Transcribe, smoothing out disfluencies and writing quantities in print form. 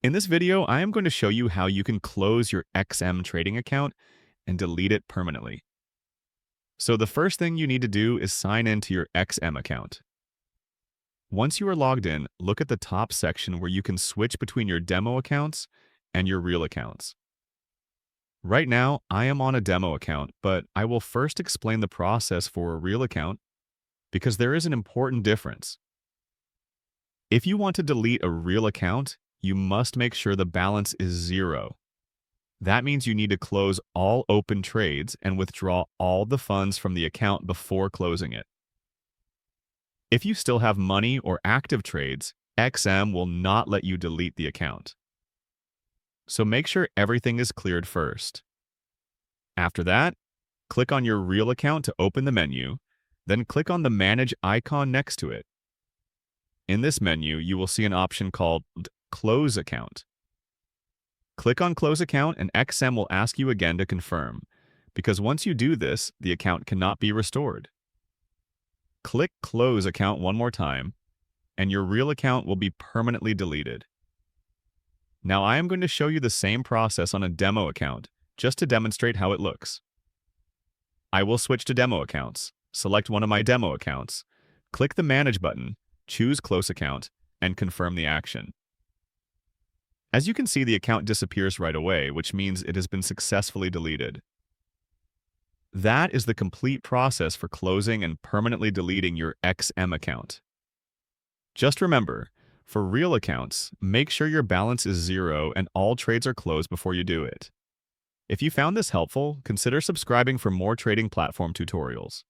In this video, I am going to show you how you can close your XM trading account and delete it permanently. So the first thing you need to do is sign into your XM account. Once you are logged in, look at the top section where you can switch between your demo accounts and your real accounts. Right now, I am on a demo account, but I will first explain the process for a real account because there is an important difference. If you want to delete a real account, you must make sure the balance is zero. That means you need to close all open trades and withdraw all the funds from the account before closing it. If you still have money or active trades, XM will not let you delete the account. So make sure everything is cleared first. After that, click on your real account to open the menu, then click on the Manage icon next to it. In this menu, you will see an option called Close Account. Click on Close Account and XM will ask you again to confirm, because once you do this, the account cannot be restored. Click Close Account one more time, and your real account will be permanently deleted. Now I am going to show you the same process on a demo account, just to demonstrate how it looks. I will switch to demo accounts, select one of my demo accounts, click the Manage button, choose Close Account, and confirm the action. As you can see, the account disappears right away, which means it has been successfully deleted. That is the complete process for closing and permanently deleting your XM account. Just remember, for real accounts, make sure your balance is zero and all trades are closed before you do it. If you found this helpful, consider subscribing for more trading platform tutorials.